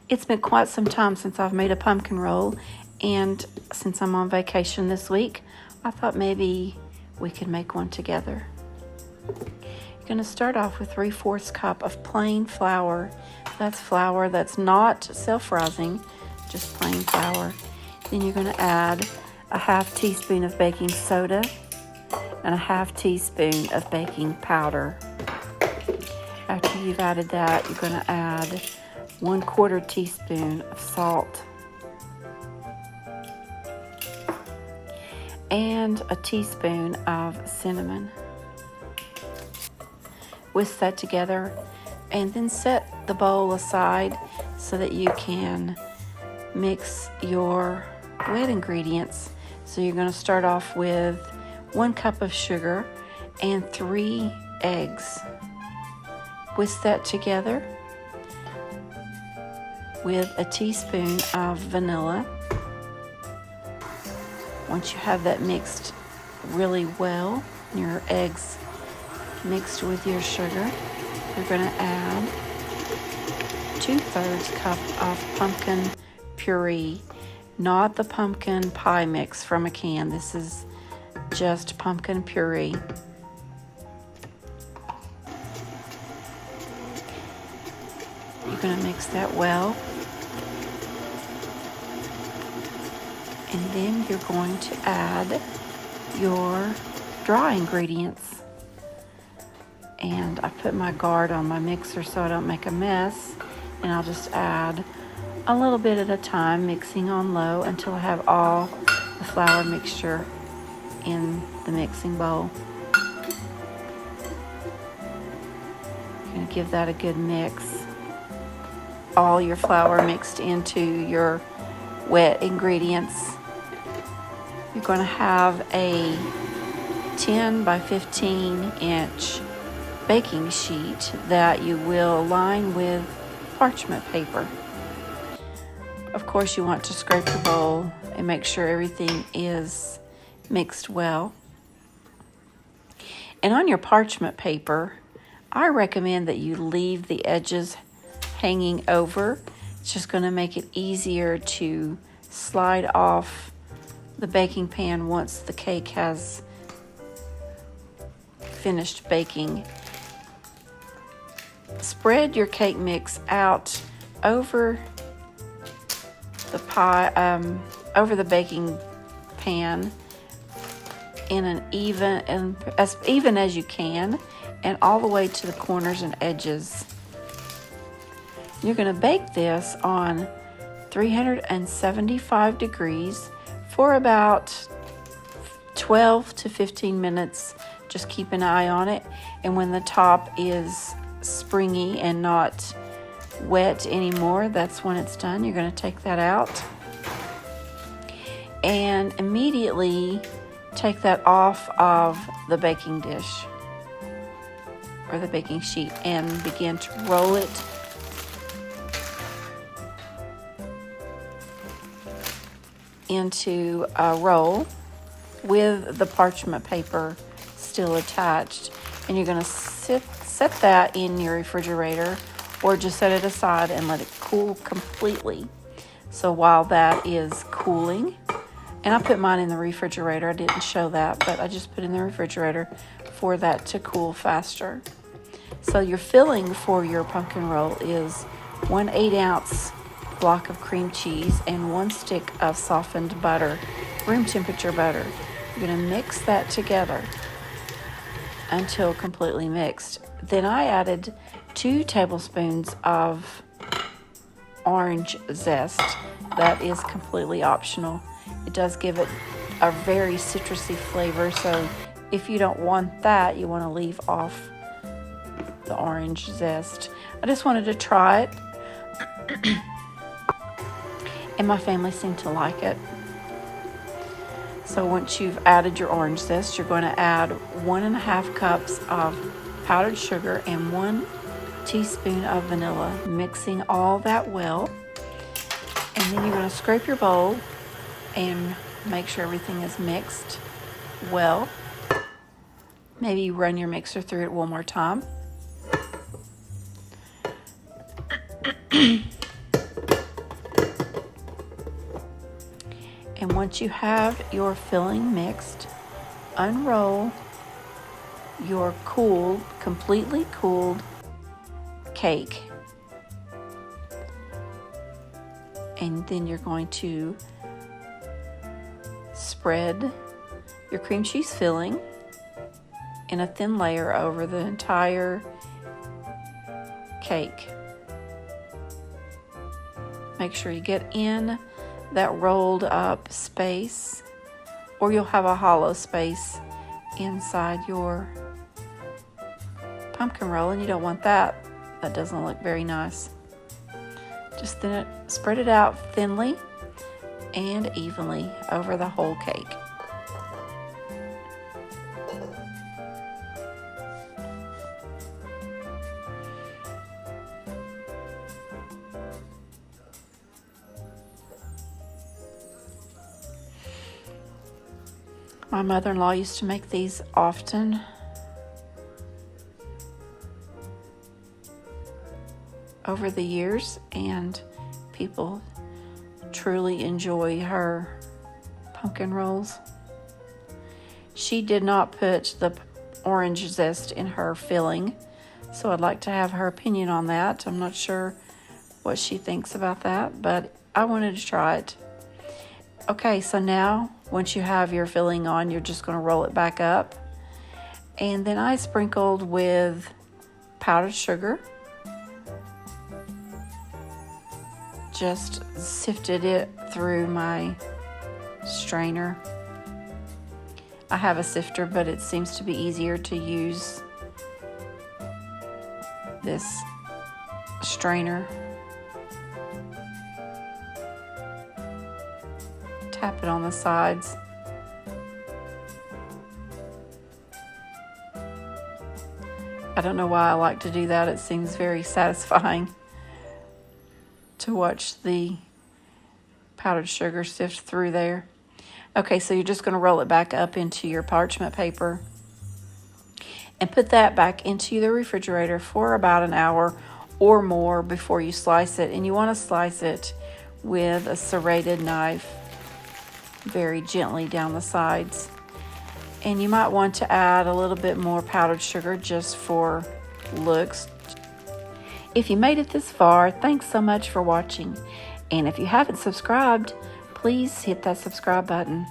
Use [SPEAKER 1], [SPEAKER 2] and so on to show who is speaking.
[SPEAKER 1] It's been quite some time since I've made a pumpkin roll, and since I'm on vacation this week, I thought maybe we could make one together. You're going to start off with 3/4 cup of plain flour. That's flour that's not self-rising, just plain flour. Then you're going to add a 1/2 teaspoon of baking soda and a 1/2 teaspoon of baking powder. After you've added that, you're going to add 1/4 teaspoon of salt and a teaspoon of cinnamon. Whisk that together and then set the bowl aside so that you can mix your wet ingredients. So you're going to start off with 1 cup of sugar and 3 eggs. Whisk that together with a teaspoon of vanilla. Once you have that mixed really well, your eggs mixed with your sugar, you're going to add 2/3 cup of pumpkin puree, not the pumpkin pie mix from a can. This is just pumpkin puree. You're going to mix that well. And then you're going to add your dry ingredients. And I put my guard on my mixer so I don't make a mess. And I'll just add a little bit at a time, mixing on low until I have all the flour mixture in the mixing bowl. You're going to give that a good mix. All your flour mixed into your wet ingredients. You're going to have a 10 by 15 inch baking sheet that you will line with parchment paper. Of course, you want to scrape your bowl and make sure everything is mixed well. And on your parchment paper, I recommend that you leave the edges hanging over. It's just going to make it easier to slide off the baking pan once the cake has finished baking. Spread your cake mix out over the over the baking pan in as even as you can, and all the way to the corners and edges. You're going to bake this on 375 degrees for about 12 to 15 minutes. Just keep an eye on it. And when the top is springy and not wet anymore, that's when it's done. You're going to take that out and immediately take that off of the baking dish or the baking sheet and begin to roll it into a roll with the parchment paper still attached. And you're going to set that in your refrigerator, or just set it aside and let it cool completely. So while that is cooling, and I put mine in the refrigerator, I didn't show that, but I just put it in the refrigerator for that to cool faster. So your filling for your pumpkin roll is 1 8-ounce block of cream cheese and 1 stick of softened butter, room temperature butter. You're going to mix that together until completely mixed. Then I added 2 tablespoons of orange zest. That is completely optional. It does give it a very citrusy flavor, so if you don't want that, you want to leave off the orange zest. I just wanted to try it. And my family seemed to like it. So once you've added your orange zest, you're going to add 1.5 cups of powdered sugar and 1 teaspoon of vanilla, mixing all that well. And then you're going to scrape your bowl and make sure everything is mixed well. Maybe run your mixer through it one more time. And once you have your filling mixed, unroll your cooled, completely cooled cake. And then you're going to spread your cream cheese filling in a thin layer over the entire cake. Make sure you get in that rolled up space, or you'll have a hollow space inside your pumpkin roll, and you don't want that. That doesn't look very nice. Just spread it out thinly and evenly over the whole cake. My mother-in-law used to make these often. Over the years, and people truly enjoy her pumpkin rolls. She did not put the orange zest in her filling, so I'd like to have her opinion on that. I'm not sure what she thinks about that, but I wanted to try it. Okay, so now once you have your filling on, you're just going to roll it back up. And then I sprinkled with powdered sugar. Just sifted it through my strainer. I have a sifter, but it seems to be easier to use this strainer. Tap it on the sides. I don't know why I like to do that. It seems very satisfying to watch the powdered sugar sift through there. Okay, so you're just going to roll it back up into your parchment paper and put that back into the refrigerator for about an hour or more before you slice it. And you want to slice it with a serrated knife very gently down the sides. And you might want to add a little bit more powdered sugar just for looks. If you made it this far, thanks so much for watching. And if you haven't subscribed, please hit that subscribe button.